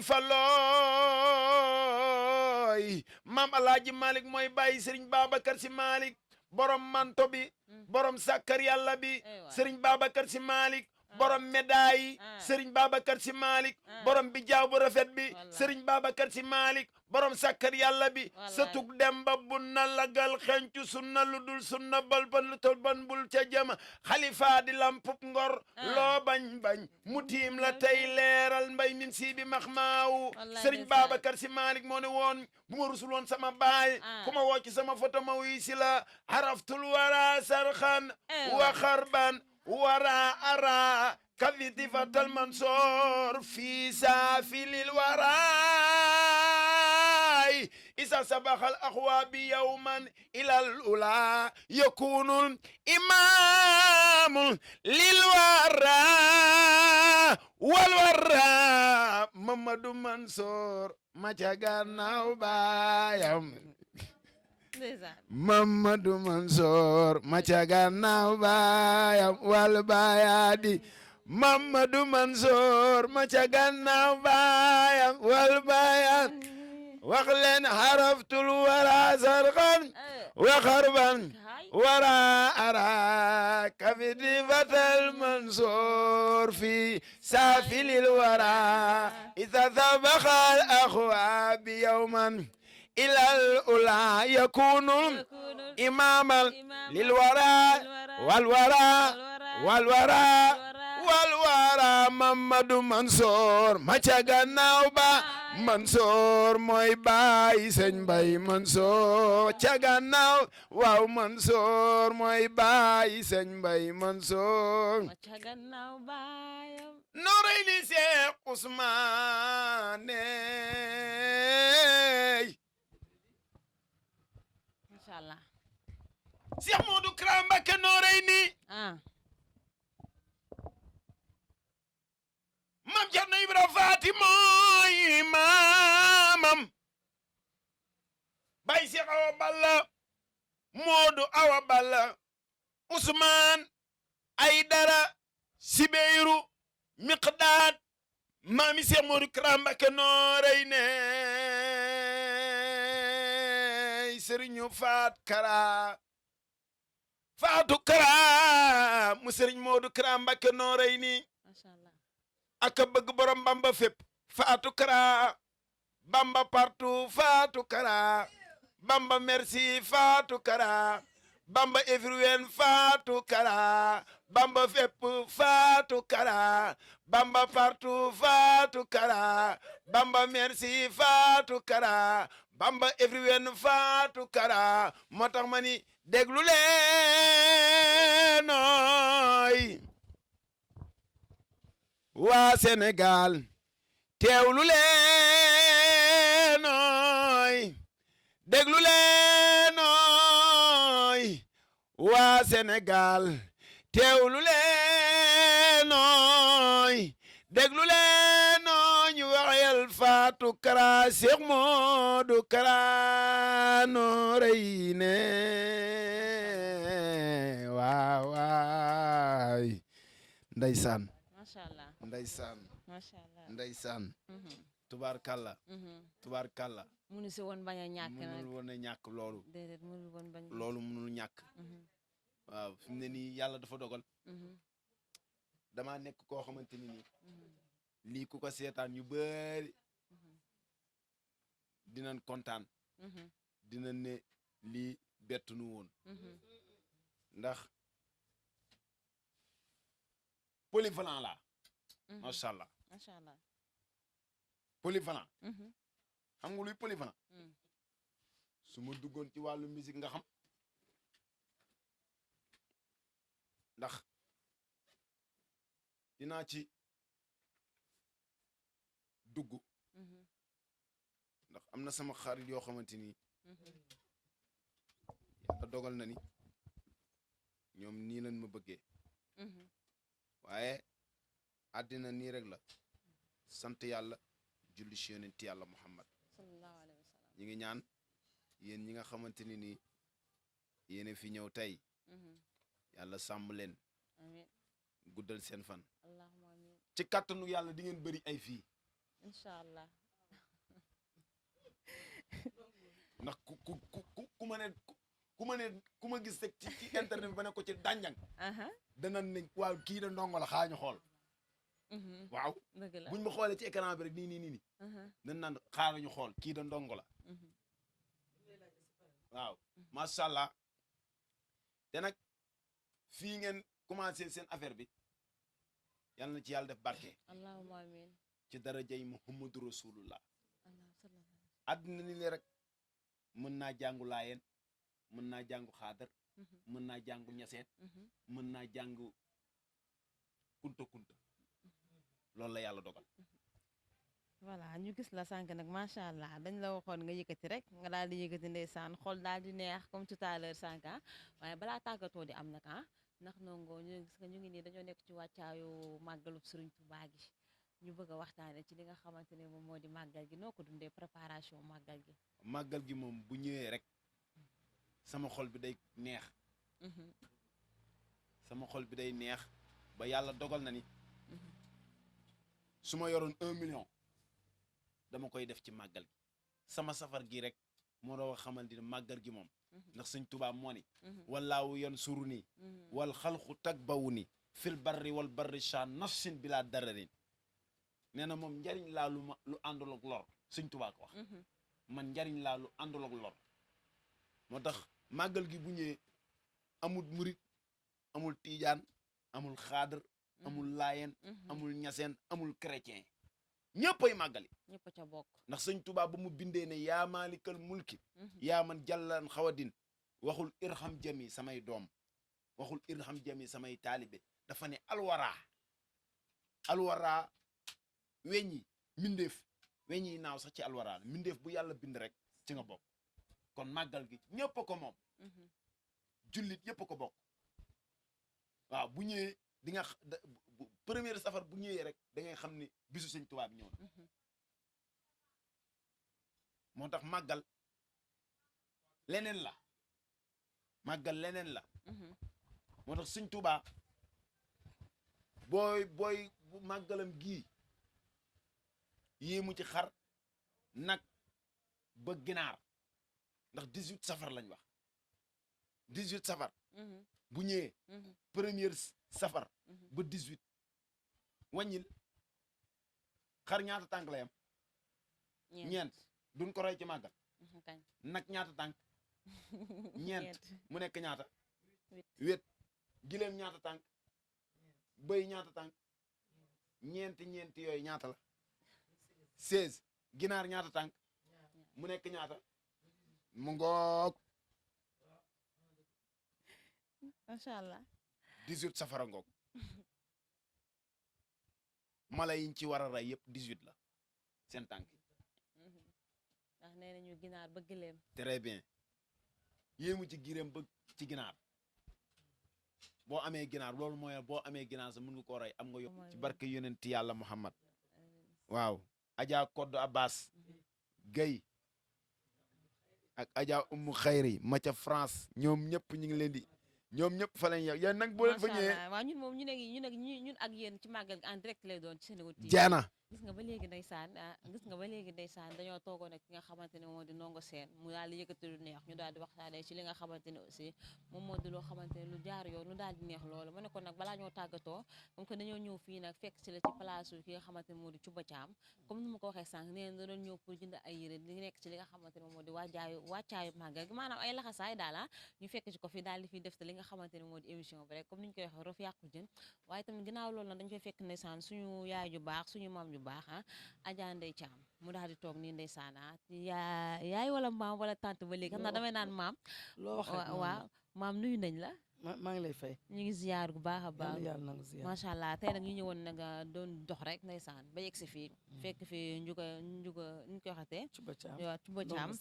Fallooy maam Alaaji Malik mooy bàyyi Sëriñ Babacar si Malik borom manto bi borom sàkkar yàlla bi Sëriñ Babacar si Malik borom médaille Serigne Babacar Sy Malick borom bi jaaw bu rafet bi Serigne Babacar Sy Malick borom sakkar yàlla bi satug demba bu na lagal xencu sunna lu dul sunna bal ban lu tol ban bul ca jama xalifa di lampup ngor loo bañ bañ mu tiim la tey leeral mbay min si bi max maawu Serigne Babacar Sy Malick moo ne woon bu ma rusul woon sama baay ku ma woo ci sama photo ma wuy si la araftul wara sarxan wa xarban wara ara kaviti fatal mansoor fi saafilil waraay isa sabaxal axwaabi yawman ilal ula yakunul imaamul lil wara wal wara Mamadou Mansoor ma ca gannaaw baayam Mamadou Mansoor ma ca gannaaw baayam wal baayadi Mamadou Mansoor ma ca gannaaw baayam wal baayad wax leen haraftul wara sarxan wa xarban wara ara kafidi fatal Mansoor fi saafilil wara isa sabaxal axwaabi yawman ilal ula yakunu imamal lil wara wal wara wal wara wal wara Mamadou Mansoor ma ca gannaaw ba Mansoor mooy baay Sëñ Mbay Mansoor ca gannaaw waaw Mansoor mooy baay Sëñ Mbay Mansoor ca gannaaw baayam Noreyni Seex Usmaane Allah Cheikh Modou Kara Mbacké Noreyni Mam Cerno Ibra Faati mooy maamam Baay Cheikh Awa Balla Modou Awa Balla Ousmane Aydara Sibeyru Miqdaad maami Cheikh Modou Kara Mbacké Noreyni Sëriñu Faatu Kara mu Sëriñ Modou Kara Mbacké Noreyni aka bëgg borom Bamba fépp Faatu Kara Bamba partout Faatu Kara Bamba merci Faatu Kara Bamba everywhere Faatu Kara Bamba fépp Faatu Kara Bamba partout Faatu Kara Bamba merci Faatu Kara Bamba everywhere Faatu Kara moo tax ma ni déglu leen nooy waa Sénégal teewlu leen nooy déglu leen nooy waa Sénégal teewlu leen nooy déglu leen nooy ñu waxal Faatu Kara Cheikh Modou Kara Noreyni waaw waay ndeysaan macha allah ndeysaan macha allah. ndeysaan tubaarkàlla tubaarkàlla munu si woon bañ a ñàkk nag mënul woon a ñàkk loolu déedéet mënul woon bañ. loolu mënul ñàkk waaw fi mu ne nii yàlla dafa dogal damaa nekk koo xamante ni nii lii ku ko seetaan yu bëri dinañ kontaan dina ne lii bettu nu woon ndax polyvalent la macha allah macha allah. polyvalent xam nga luy polyvalent su ma duggoon ci wàllu musique nga xam ndax dinaa ci dugg ndax am na sama xarit yoo xamante ni yàlla dogal na ni ñoom nii lañ ma bëggee waaye àddina nii rek la sant yàlla julli ci yonent yàlla Muhammad sallallahu alayhi wa sallam. ñi ngi ñaan yéen ñi nga xamante ni nii yéen fi ñëw tey yàlla sàmm leen amiin guddal seen fan allahumma amiin ci kàttanu yàlla di ngeen bëri ay fii incha allah. ndax ku ma gis rek ci internet bi ba ne ko ci dànjang dana ne waaw kii da ndongo la xaañu xool waaw dëgg la buñ ma xoolee ci écran bi rek nii dañ naan xaaruñu xool kii da ndongo la waaw macha allah te nag fii ngeen commencé seen affaire bi yàlla na ci yàlla def barke allahumma amiin ci darajay muhammadu rasulullah allah sallallahu àddina ni li rek mën naa jàngu laayeen mën naa jàngu xaadar mën naa jàngu ñaseen mën naa jàngu kunta loolu la yàlla dogal voilà ñu gis la sànq nag macha allah dañ la waxoon nga yëkkati rek nga daal di yëkkati ndeysaan xool daal di neex comme tout à l'heure sànq waaye balaa tàggatoo di am nag ndax Ndongo ñu gis nga ñu ngi nii dañoo nekk ci wàccaayu màggalu Sëriñ Tuubaa gi ñu bëgg a waxtaane ci li nga xamante ne moom moo di màggal gi noo ko dundee préparation màggal gi. màggal gi moom bu ñëwee rek sama xol bi day neex sama xol bi day neex ba yàlla dogal na ni su ma yoroon 1 million dama koy def ci màggal gi sama safar gi rek moo doon xamante ne màggal gi moom ndax Sëñ Tuubaa moo ni wallaahu yansuru nii wal xalqu tagbawu ni fil barri wal barri sha nafsin bila dararin nee na moom njariñ laa lu àndul ak lor Sëñ Tuubaa ko wax man njariñ laa lu àndul ak lor moo tax màggal gi bu ñëwee amul murit amul tiijaan amul xaadar amul laayeen amul ñaseen amul chrétien ñëppay màggali ñëpp ca bokk ndax Sëñ Tuubaa ba mu bindee ne yaa maalikal mulki yaa man jallan xawadin waxul irham jami samay doom waxul irham jami samay taalibe dafa ne alwara weñi mindeef weñi naaw sax ci alwara mindeef bu yàlla bind rek ci nga bokk kon màggal gi ñëpp a ko moom jullit yëpp a ko bokk waaw bu ñëwee di nga première safar bu ñëwee rek da ngay xam ni bisu Sëñ Tuubaa bi ñëw na moo tax màggal leneen la màggal leneen la moo tax Sëñ Tuubaa booy bu màggalam gii yéemu ci xar nag ba ginaar ndax 18 safar lañ wax 18 safar bu ñëwee première safar ba 18 wàññil xar ñaata tànk la yam ñeent duñ ko roy ci màggal nag ñaata tànk ñeent mu nekk ñaata wét gileem ñaata tànk bëy ñaata tànk ñeenti yooyu ñaata la 16 ginaar ñaata tànk mu nekk ñaata mu ngoog macha allah 18 safara ngoog mala yiñ ci war a rey yëpp 18 la seen tànk ndax nee nañu ginaar ba gëléem très bien yéemu ci giréem ba ci ginaar boo amee ginaar loolu mooy boo amee ginaar sa mën nga koo rey am nga yóbbu ci barke yonent yàlla Muhammad waaw Adja Koddu Abbas Guèye ak Adja Umu Xayri ma ca France ñoom ñëpp ñu ngi leen di ñoom ñëpp fa lañ yegg yéen nag boo leen fa macha ñëwee allah waaw ñun moom ñun ak yéen ci màggal gi en direct lay doon ci Senewood TV. jaana gis nga ba léegi ndeysaan gis nga ba léegi ndeysaan dañoo toogoon ak ki nga xamante ne moo di Ndongo Sène mu daal di yëkkati lu neex ñu daal di waxtaanee ci li nga xamante ne aussi moom moo di loo xamante ne lu jaar yoon lu daal di neex loolu ma ne ko nag balaa ñoo tàggatoo comme que dañoo ñëw fii nag fekk ci la ci place ki nga xamante ne moo di Cuba Caam comme ni ma ko waxee sànq nee na da doon ñëw pour jënd ay yére di nekk ci li nga xamante ne moom moo di wàccaayu màggal gi maanaam ay laxasaay daal ñu fekk ci ko fi daal di fi def te li nga xamante ne moo di émission bi rek comme ni ñu koy waxee rof yàqu jën waaye tamit ginnaaw loolu nag dañu koy fekk ndeysaan suñu yaay ju baax suñu maam ju baax Adja Ndeye Thiam mu daal di toog nii ndeysaan yaay wala maam wala tante ba léegi xam naa damay naan maam loo wax rek waaw maam nuyu nañ la maa ngi lay fay ñu ngi ziar bu baax a baax yàlla nangu ziar macha allah tey nag ñu ñëwoon nag doon dox rek ndeysaan ba yegg si fii fekk fi njuga ñu koy waxatee Cuba Caam waaw Cuba Caam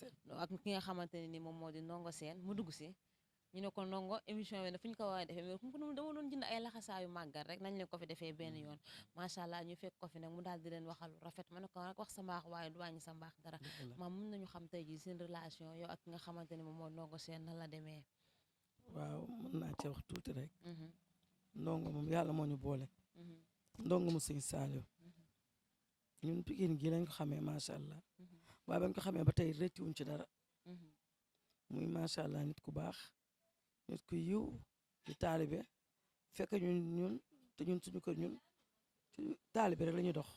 ak ki nga xamante ne ni moom moo di Ndongo Sène mu dugg si ñu ne ko Ndongo émission bi ne fu ñu ko war a defee mais comme dama doon jënd ay laxasaayu màggal rek nañ leen ko fi defee benn yoon macha allah ñu fekk ko fi nag mu daal di leen waxal lu rafet ma ne ko nag wax sa mbaax waaye du wàññi sa mbaax dara maam mën nañu xam tey jii seen relation yow ak ki nga xamante ne moom moo Ndongo Sène nan la demee waaw mën naa ci wax tuuti rek Ndongo moom yàlla moo ñu boole Ndongo mu sëñ Saaliw ñun Pikine gi lañ ko xamee macha allah waaye bañ ko xamee ba tey rëccuwuñ ci dara muy macha allah nit ku baax nit ku yiw di taalibe fekk ñun te ñun suñu kër ñun ci taalibe rek la ñuy dox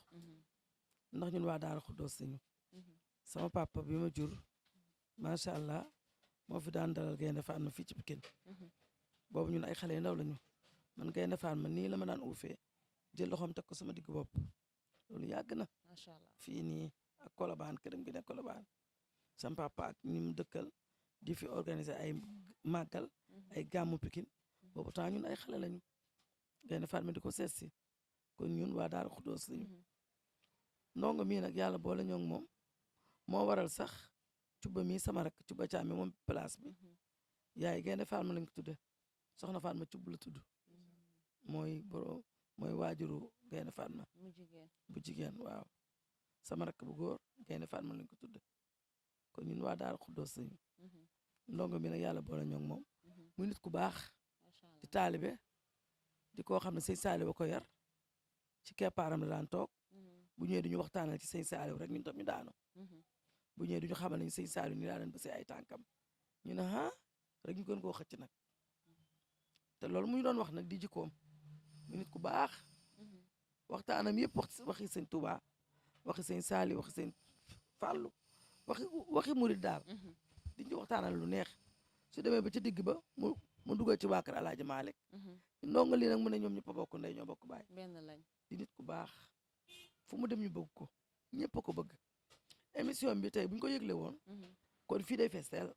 ndax ñun waa Daara Xuddoos sañu sama papa bi ma jur macha allah moo fi daan dalal Gaynde Fatma fii ci Pikine boobu ñun ay xale yu ndaw lañu man Gaynde Fatma nii la ma daan uufee jël loxoom teg ko sama digg bopp loolu yàgg na macha allah fii nii ak Kolobaan këram gi nekk Kolobaan sama papa ak ñi mu dëkkal di fi organiser ay màggal ay gàmmu Pikine boobu temps ñun ay xale lañu Gaynde Fatma di ko seet si kon ñun waa Daara Xuddoos lañu Ndongo mii nag yàlla boole ñoo moom moo waral sax Cuba mii sama rak Cuba Caam mi moom place bi yaay Gaynde Fatma lañ ko tudde soxna Fatma Cubb la tudd mooy waajuru Gaynde Fatma bu jigéen waaw sama rak bu góor Gaynde Fatma lañ ko tudde kon ñun waa Daara Xuddoos lañu Ndongo mi nag yàlla boole ñoo moom muy nit ku baax di taalibe di koo xam ne sëñ Saaliw ko yar ci keppaaram la daan toog bu ñëwee duñu waxtaanal ci sëñ Saaliw rek ñun tam ñu daanu bu ñëwee duñu xamal nañu sëñ Saaliw ni daa leen ba ay tànkam ñu ne rek ñu gën koo xëcc nag te loolu mu ñu doon wax nag di jikkoom mu nit ku baax waxtaanam yëpp waxi sëñ Touba waxi sëñ Saaliw waxi sëñ Fàllu waxi murid daal di ñu waxtaanal lu neex su demee ba ci digg ba mu dugal ci waa kër Alaaji Maalik Ndongo lii nag mu ne ñoom ñëpp a bokk ndey ñoo bokk baay benn lañ di nit ku baax fu mu dem ñu bëgg ko ñëpp a ko bëgg émission bi tey bu ñu ko yëgle woon kon fii day fees teel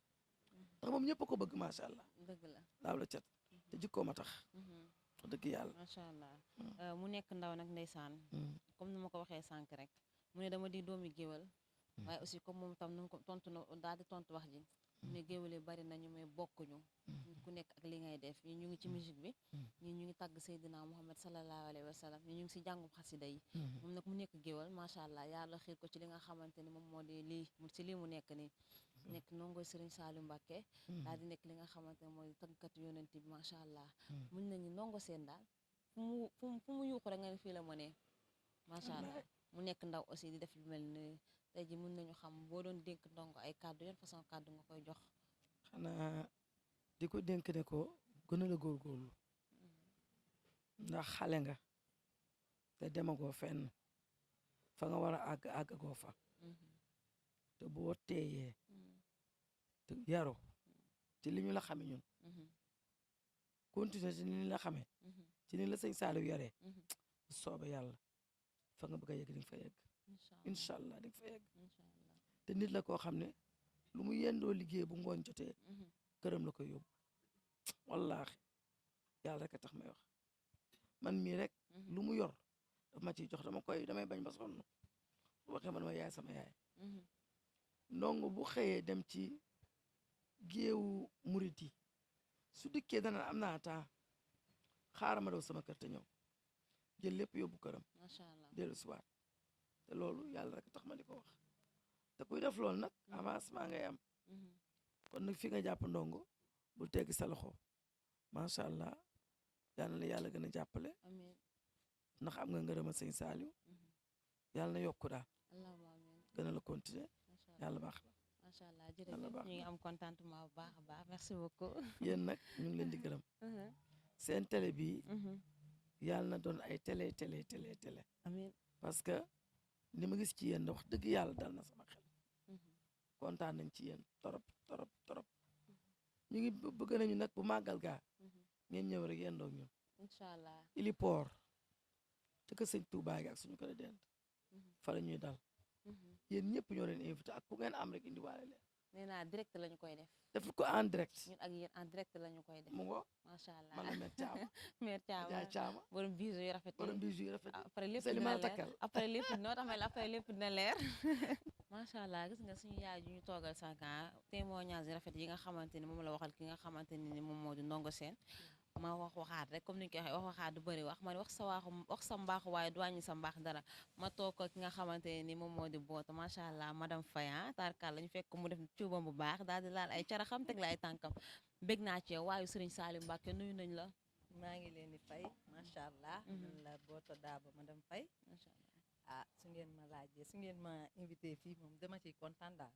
ndax moom ñëpp a ko bëgg macha allah dëgg la daaw la cat te jikkoom a tax dëgg yàlla macha allah mu nekk ndaw nag ndeysaan comme ni ma ko waxee sànq rek mu ne dama di doomi géwal waaye aussi comme moom tam nu ko tontu na daal di tontu wax ji mu ne géwal yi bari nañu mais bokkuñu ku nekk ak li ngay def ñi ñu ngi ci musique bi ñi ñu ngi tàgg Seydina Muhammad sallallahu alayhi wa sallam ñi ñu ngi si jàngum xasida yi moom nag mu nekk géwal macha allah yàlla xiir ko ci li nga xamante ni moom moo di lii si lii mu nekk nii nekk ndongoy Serigne Saliou Mbacké daal di nekk li nga xamante ne mooy tàggkat yonent bi macha allah mun nañu Ndongo Sène daal fu mu yuuxu rek nga ne fii la mënee macha allah mu nekk ndaw aussi di def lu mel ni tey ji mun nañu xam boo doon dénk Ndongo ay kàddu yan façon kàddu nga koy jox xanaa di ko dénk ne ko gën a la góorgóorlu ndax xale nga te demagoo fenn fa nga war a àggagoo fa te boo teeyee te yaru ci li ñu la xame ñun continuer ci ni la xame ci ni la sëñ Saaliw yaree soobe yàlla fa nga bëgg a yegg di nga fa yegg incha allah di nga fa yegg te nit la koo xam ne lu mu yendoo liggéey bu ngoon jotee këram la koy yóbbu wallaahi yàlla rek a tax may wax man mii rek lu mu yor daf ma ciy jox damay bañ ba sonn bu waxee man ma yaay sama yaay Ndongo bu xëyee dem ci géewu murit yi su dikkee dana am naa temps xaaral ma daw sama kër te ñëw jël lépp yóbbu këram macha allah dellu si waat te loolu yàlla rek tax ma di ko wax te kuy def loolu nag avancement ngay am kon nag fi nga jàpp Ndongo bul teggi sa loxo macha allah yal na la yàlla gën a jàppale amiin ndax am nga ngërëma sëñ Saliou yàlla na yokku daal allahumma amiin gën a la continuer yàlla baax na. macha allah jërëjëf ñu ngi am contentement bu baax a baax merci beaucoup. yéen nag ñu ngi leen di gërëm seen télé bii yàlla na doon ay télé. amiin parce que li ma gis ci yéen wax dëgg yàlla dal na sama xel kontaan nañ ci yéen torop ñu ngi bëgg nañu nag bu màggal gaa ngeen ñëw rek yéen doog ñun incha allah ili port te que sëñ Touba gi ak suñu ko dent fa la ñuy dal yéen ñëpp ñoo leen invité ak ku ngeen am rek indiwaale leen nee naa direct lañu koy def ko en direct ñun ak yéen en direct lañu koy def mu ngo macha allah man la met caama mère jaay caama borom bijoux yu rafet borom bijoux yu rafet après lépp c'est li dina ma leer takkal après lépp noo tax après lépp dina leer macha allah gis nga suñu yaay ju ñu toogal sànq témoignage yi rafet yi nga xamante ni moom la waxal ki nga xamante ni moom moo di Ndongo Sène ma waxaat rek comme ni ñu koy waxee waxaat du bëri wax man wax sa mbaax waaye du wàññi sa mbaax dara ma toog ko ki nga xamante ni moom moo di boota macha allah madame Faye tarkal lañu fekk mu def cuubam bu baax daal di laal ay caraxam teg la ay tànkam bég naa ci yow waaye Serigne Saliou Mbacké nuyu nañ la maa ngi leen di fay macha allah. man la Boto Daba madame Faye. macha allah ah su ngeen ma laajee su ngeen ma invité fii moom dama ciy kontaan daal.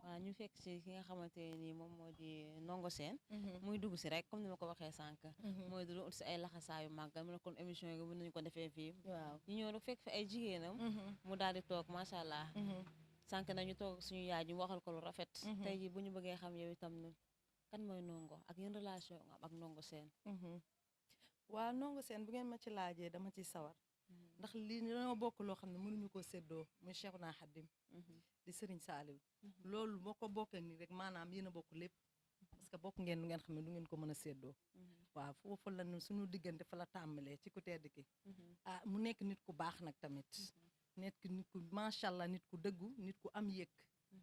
waaw ñu fekk ci ki nga xamante ni moom moo di Ndongo Sène muy dugg si rek comme ni ma ko waxee sànq mooy du ut si ay laxasaayu màggal mu ne kon émission yi mën nañu ko defee fii waaw ñu ñëw rek fekk fi ay jigéenam mu daal di toog macha allah sànq nañu toog suñu yaay ñu waxal ko lu rafet tey ji bu ñu bëggee xam yow itam kan mooy Ndongo ak yéen relation nga am ak Ndongo Sène waaw Ndongo Sène bu ngeen ma ci laajee dama ciy sawar ndax lii dañoo bokk loo xam ne mënuñu koo séddoo muy Cheikhuna Khadim di Serigne Saliou loolu boo ko bokkee nii rek maanaam yéen a bokk lépp parce que bokk ngeen lu ngeen xam ne du ngeen ko mën a séddoo waaw foofu la ñu suñu diggante fa la tàmbalee ci ku tedd ki ah mu nekk nit ku baax nag tamit nekk nit ku macha allah nit ku dëggu nit ku am yëg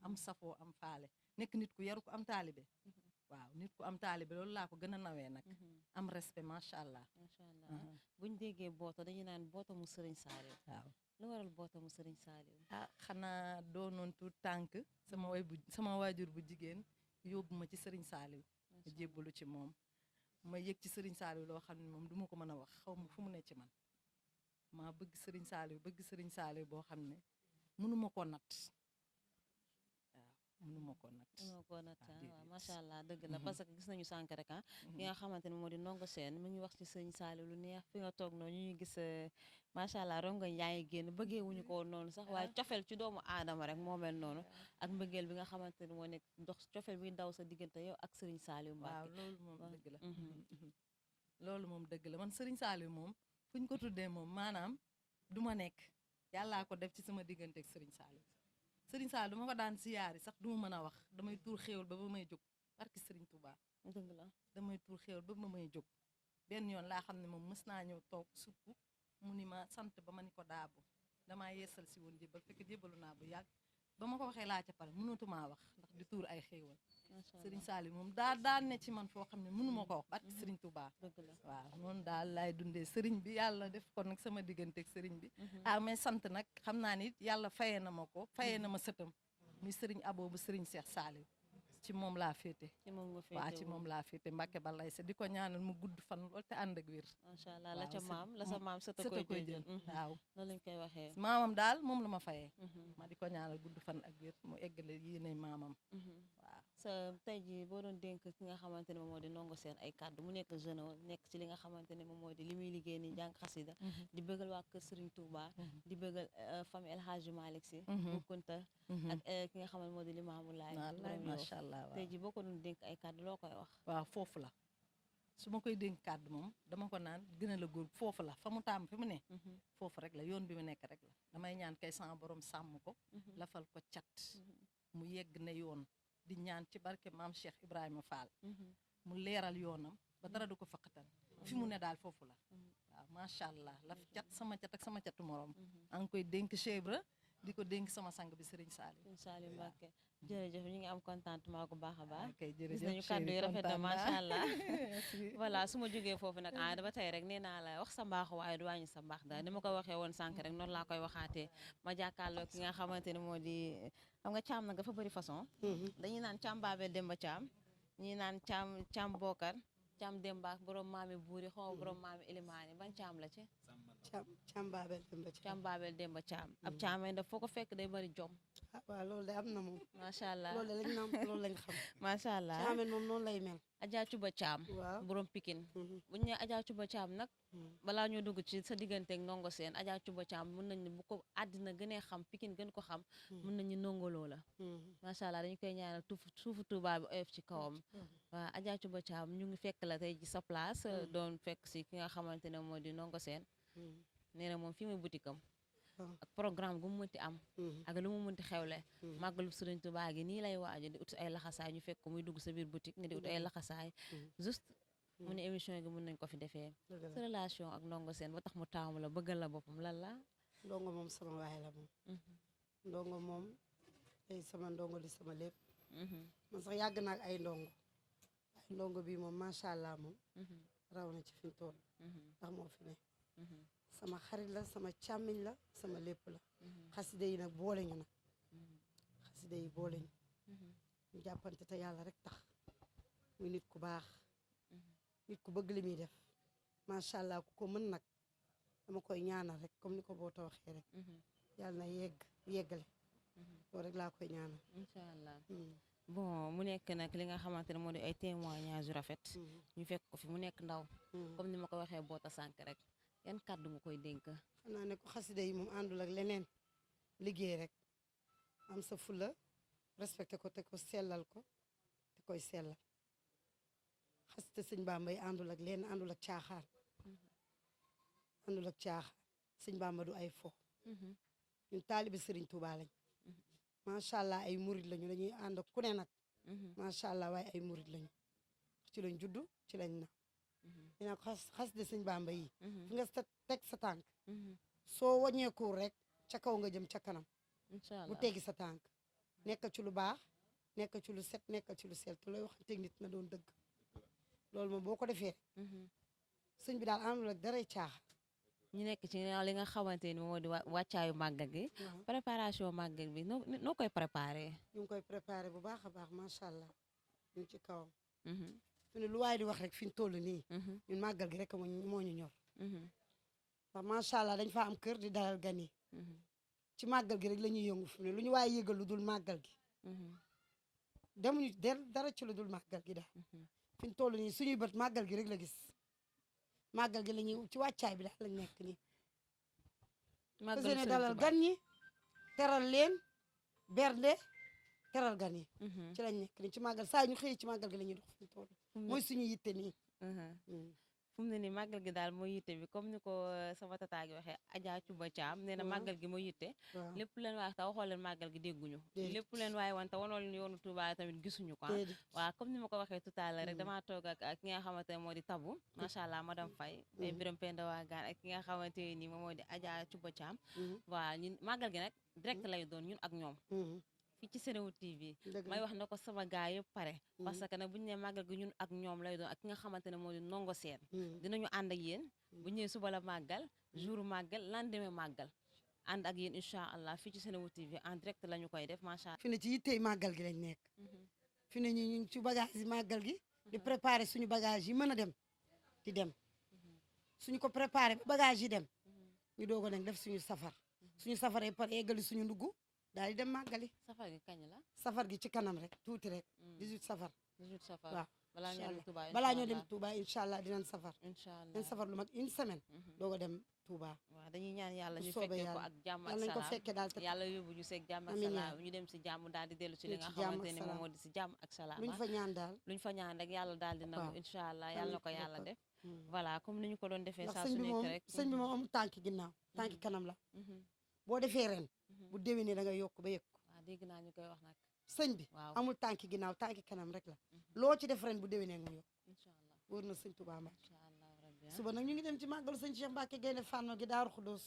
am safoo am faale nekk nit ku yaru ko am taalibe waaw nit ku am taalibe loolu laa ko gën a nawee nag am respect macha allah macha allah buñ déggee boota dañu naan boota mu Serigne Saliou waaw lu waral boota mu Serigne Saliou ah xanaa doonoon tu tànk sama waajur bu jigéen yóbbu ma ci Serigne Saliou ma jébbalu ci moom ma yëg ci Serigne Saliou loo xam ne moom du ma ko mën a wax xaw ma fu mu ne ci man maa bëgg Serigne Saliou boo xam ne mënuma ko nat mënuma ko nat waaw macha allah dëgg la parce que gis nañu sànq rek ki nga xamante ne moo di Ndongo Sène mi ngi wax ci Serigne Saliou lu neex fi nga toog noonu ñu ngi gis macha allah rongoñ yaa ngi génn bëggee wuñu ko noonu sax waaye cofeel ci doomu aadama rek moo mel noonu ak mbëggeel bi nga xamante ne moo nekk dox cofeel bi daw sa diggante yow ak Serigne Saliou Mbacké waaw loolu moom dëgg la loolu moom dëgg la man Serigne Saliou moom fu ñu ko tuddee moom maanaam du ma nekk yàllaa ko def ci sama diggante ak Serigne Saliou du ma ko daan siyaari sax du ma mën a wax damay tuur xéewal ba may jóg barki Serigne Touba dëgg la damay tuur xéewal ba may jóg benn yoon laa xam ne moom mës naa ñëw toog supp mu ni ma sant ba ma ni ko daabu damaa yeesal si woon jébbal fekk jébbalu naa bu yàgg ba ma ko waxee laa ca pare mënatumaa wax ndax di tuur ay xéewal Serigne Saliou moom daal ne ci man foo xam ne mënuma ko wax barki Serigne Touba dëgg la waaw noonu daal laay dundee Serigne bi yàlla def ko nag sama diggante ak Serigne bi ah mais sant nag xam naa ni yàlla fayee na ma ko fayee na ma sëtam muy Serigne Abo bu Serigne Cheikh Saliou ci moom laa féete waaw ci moom laa féete Mbacke balay sa di ko ñaanal mu gudd fan lool te ànd ak wér macha allah la ca maam la sa maam sëta koy jël waaw noonu lañ koy waxee maamam daal moom la ma fayee ma di ko ñaanal gudd fan ak wér mu eggale yéene maamam waaw sa tey jii boo doon dénk ki nga xamante ne moom moo di Ndongo Sène ay kàddu mu nekk jeune nekk ci li nga xamante ne moom moo di li muy liggéey ni jàng xasida di bëggal waa kër Serigne Touba di bëggal famille El Hadji Malick Sy bu Kunta ak ki nga xamante moo di Limamou Laye macha allah tey jii boo ko doon dénk ay kàddu loo koy wax waaw foofu la su ma koy dénk kàddu moom dama ko naan gën a la góor foofu la fa mu taam fi mu ne foofu rek la yoon bi mu nekk rek la damay ñaan kay sama borom sàmm ko lafal ko cat mu yegg ne yoon di ñaan ci barke maam Cheikh Ibrahima Fall mu leeral yoonam ba dara du ko faqatan fi mu ne daal foofu la waaw macha allah laf cat sama cat ak sama catu morom a ngi koy dénk Cheikh Ibra di ko dénk sama sang bi Serigne Saliou Mbacké jërëjëf ñu ngi am contentement bu baax a baax gis nañu kàddu yi rafet na macha allah voilà su ma jógee foofu nag dama tey rek nee naa la wax sa mbaax waaye du wàññi sa mbaax daal ni ma ko waxee woon sànq rek noonu laa koy waxaatee ma jàkkaarloo ki nga xamante ne moo di xam nga caam nag dafa bëri façon dañuy naan caam Babel Demba Caam ñii naan caam Bokar Caam Demba ak borom maami buuri xaw ma borom maami Elimaani ban caam la ci. Caam Babel Demba Caam Babel Demba caam. ab caamee daf foo ko fekk day bari jom. ah waaw loolu de am na moom. macha allah loolu de lañ nam loolu lañ xam. macha allah caameen moom noonu lay mel. Adja Cuba Caam. waaw borom Pikine. bu ñu nee Adja Cuba Caam nag. balaa ñoo dugg ci sa digganteeg ndongo seen Adja Cuba Caam mën nañu bu ko àddina gënee xam Pikine gën ko xam. mën nañu ndongoloo la. macha allah dañu koy ñaanal suufu Tuuba bi oyof ci kawam. waaw Adja Cuba Caam ñu ngi fekk la tey ci sa place. doon fekk si ki nga xamante ne moo di ndongo seen. nee na moom fii muy boutique am. ak programme gu mu mënti am. ak lu mu mënti xewle. màggalu Sëriñ Tuuba gi nii lay waajo di ut ay laxasaay ñu fekk ko muy dugg sa biir boutique nga di ut ay laxasaay. juste mu ne émission gi mën nañ ko fi defee. sa relation ak ndongo seen ba tax mu taamu la bëggal la boppam lan la. ndongo moom sama waay la moom. ndongo moom tey sama ndongo di sama lépp. man sax yàgg naa ak ay ndongo. ay ndongo bii moom macha allah moom. raw na ci fi mu toll. ndax moo fi ne. sama xarit la sama càmmiñ la sama lépp la. xaside yi nag boole ñu nag. xaside yi boole ñu. ñu jàppante te yàlla rek tax. muy nit ku baax. nit ku bëgg li muy def. macha allah ku ko mën nag dama koy ñaanal rek comme ni ko boo waxee rek. yàlla na yeggale. loolu rek laa koy ñaanal. incha allah. bon mu nekk nag li nga xamante ne moo di ay témoignages yu rafet. ñu fekk ko fi mu nekk ndaw. comme ni ma ko waxee boota sànq rek. yan kàddu nga koy dénk. xanaa ne ko xasida yi moom àndul ak leneen liggéey rek am sa fula respecté ko te ko sellal ko te koy sellal xasida sëñ Bamba yi àndul ak leneen àndul ak caaxaan àndul ak caaxaan sëñ Bamba du ay fo ñun taalibi sëriñ Tuuba lañ macha allah ay murid lañu dañuy ànd ak ku ne nag macha allah waaye ay murid lañu ci lañ juddu ci lañ na dina ko xasida sëñ Bamba yi fi nga teg sa tànk soo wàññeeku rek ca kaw nga jëm ca kanam bu teggi sa tànk nekk ci lu baax nekk ci lu set nekk ci lu sel te looy waxanteeg nit na doon dëgg loolu moom boo ko defee sëñ bi daal àndul ak daray caaxaan ñu nekk ci li nga xamante ni moo di wàccaayu màggal gi préparation màggal bi noo koy préparé ñu ngi koy préparé bu baax a baax macha allah ñu ngi ci kawam fi ne lu waay di wax rek fi ñu toll nii ñun màggal gi rek moo ñu ñor ndax macha allah dañ fa am kër di dalal gan yi ci màggal gi rek la ñuy yëngu fi ne lu ñu waaye yëgal lu dul màggal gi demuñu dara ci lu dul màggal gi daal fi ñu toll nii suñuy bët màggal gi rek la gis màggal gi la ñuy ci wàccaay bi daal lañ nekk nii fas yéene dalal gan ñi teral leen bernde teral gan yi ci lañ nekk nii ci màggal saa ñu xëyee ci màggal gi la ñuy dox fi ñu toll mooy suñu yitte nii fu mu ne nii màggal gi daal mooy yitte bi comme ni ko sama tata gi waxee Adja Cuba Caam nee na màggal gi mooy yitte lépp leen waaye te waxoo leen màggal gi dégguñu lépp leen waaye wante wanoo leen yoonu Touba tamit gisuñu ko waaw comme ni ma ko waxee tout à l'heure rek damaa toog ak ki nga xamante ne moo di Tabu macha allah madame Faye ay Biram Penda Waagaan ak ki nga xamante ni moom moo di Adja Cuba Caam waaw ñun màggal gi nag direct lay doon ñun ak ñoom fii ci Senewood TV may wax na ko sama gaay yëpp pare parce que nag bu ñu nee màggal gi ñun ak ñoom lay doon ak ki nga xamante ne moo di ndongo seen dinañu ànd ak yéen bu ñëwee suba la màggal jour màggal lendemain màggal ànd ak yéen incha allah fii ci Senewood TV en direct la ñu koy def macha allah fi ne ci yittey màggal gi lañ nekk fi ne ñu ci bagage yi màggal gi di préparer suñu bagage yi mën a dem di dem suñu ko préparer ba bagage yi dem ñu doog a nag def suñu safar yi pare eggali suñu ndugg daal di dem màggali. safar gi kañ la. safar gi ci kanam rek tuuti rek. 18 safar. 18 safar waaw. balaa ñoo dem Touba incha allah dinañ safar. incha allah dinañ safar lu mat une semaine. doog a dem Touba. waaw dañuy ñaan yàlla ñu fekkee ko ak jàmm ak salaam ko fekkee daal yàlla yóbbu ñu seeg jàmm ak salaam ñu dem si jàmm daal di dellu si li nga xamante ne moom moo di si jàmm ak salaam. luñ fa ñaan daal. luñ fa ñaan rek yàlla daal di nangu incha allah yàlla na ko yàlla def. voilà comme ni ñu ko doon defee saa su nekk rek. sëñ bi moom amul tànki ginnaaw tànki kanam la. boo defee ren. bu déwénee da nga yokk ba yëg dégg naa ñu koy wax nag sëñ bi amul tànki ginnaaw tànki kanam rek la loo ci def ren bu déwénee nga yokk inshallah wóor na sëñ Touba Mbacke inshallah rabbi suba nag ñu ngi dem ci màggalu sëñ Cheikh Mbacke Gaynde Fatma gi Daaru Xuddoos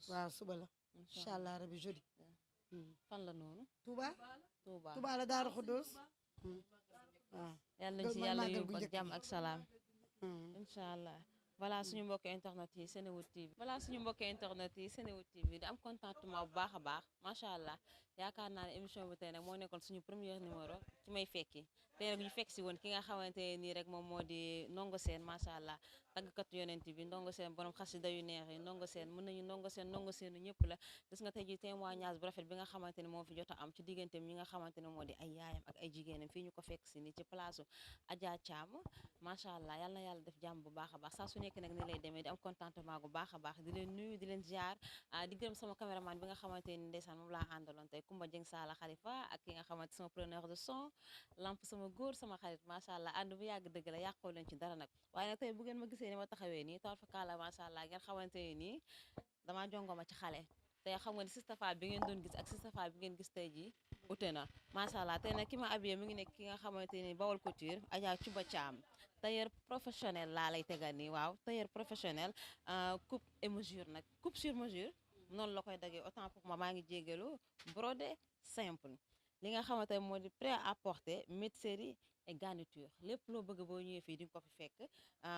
waaw suba la inshallah rabbi jeudi fan la noonu Touba la Daaru Xuddoos waaw yàlla nañ ci yàlla yóbbu ak jàmm ak salaam inshallah voilà suñu mbokk internet yi Senewood TV di am contentement bu baax a baax macha allah yaakaar naa ne émission bi tey nag moo nekkoon suñu premier numéro ci may fekki tey nag ñu fekk si woon ki nga xamante nii rek moom moo di Ndongo Sène macha allah tàggkatu yonent bi Ndongo Sène borom xasida yu neex yi Ndongo Sène mën nañu Ndongo Sène ñëpp la gis nga tey ji témoignage bu rafet bi nga xamante ne moo fi jot a am ci digganteem ñi nga xamante ne moo di ay yaayam ak ay jigéenam fii ñu ko fekk si ni ci place Adja Thiam macha allah yal na yàlla def jàmm bu baax a baax saa su nekk nag ni lay demee di am contentement bu baax a baax di leen nuyu di leen ziar di gërëm sama caméraman bi nga xamante ni ndeysaan moom laa àndaloon tey Kumba Jeng Sala Khalifa ak ki nga xamante sama preneur de son lamp sama góor sama xarit macha allah ànd bu yàgg dëgg la yàqoo leen ci dara nag waaye nag tey bu ngeen ma gisee ni ma taxawee nii tool fa kaala macha allah ngeen xamante ni nii damaa jongoma ci xale tey xam nga ni Sista Fa bi ngeen doon gis ak Sista Fa bi ngeen gis tey ji ute na macha allah tey nag ki ma habillé mi ngi nekk ki nga xamante ni Bawol Couture Adja Cuba Thiam tailleur professionnel laa lay tegal nii waaw tailleur professionnel coupe et mesure nag coupe sur mesure noonu la koy dagee autant pour moi maa ngi jégalu brodé simple li nga xamante ne moo di prêt à porter métisserie et garniture lépp loo bëgg boo ñëwee fii di nga ko fi fekk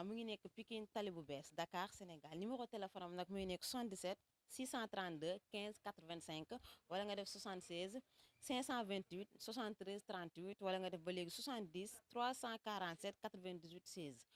mu ngi nekk Pikine Tali bu bees Dakar Sénégal numéro téléphone am nag muy nekk 77 632 15 85 wala nga def 76 528 73 38 wala nga def ba léegi 70 347 98 16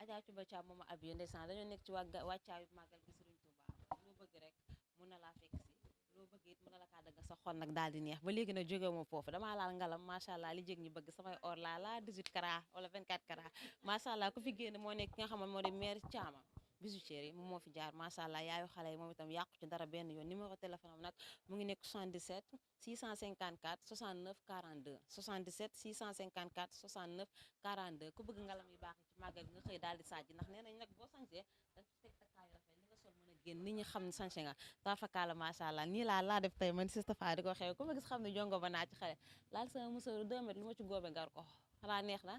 Adja Cuba Thiam mooma ab yéen ndeysaan dañoo nekk ci wàccaayu màggal gi Sëriñ Tuuba loo bëgg rek mun na laa fekk si loo bëgg it mun na la kaa dëgg sa xol nag daal di neex ba léegi nag jóge moom foofu damaa laal ngalam macha allah li jég ñi bëgg samay or laa la 18 carats wala 24 carats macha allah ku fi génn moo nekk ki nga xam ne moo di maire Thiama bijoutier yi moom moo fi jaar macha allah yaayu xale yi moom itam yàqu ci dara benn yoon numéro téléphone am nag mu ngi nekk 77 654 69 42 77 654 69 42 ku bëgg ngalam yu baax yi ci màggal nga xëy daal di sajji ndax nee nañ nag boo sañsee da teg takkaayu rafet li nga sol mën a génn nit ñi xam ne sañse nga tarfakaala macha allah nii laa def tey man Sista Fa di ko xew ku ma gis xam ne jongo ba naa ci xale laal sama musóoru 2 mètres lu ma ci góobe ngar ko xanaa neex na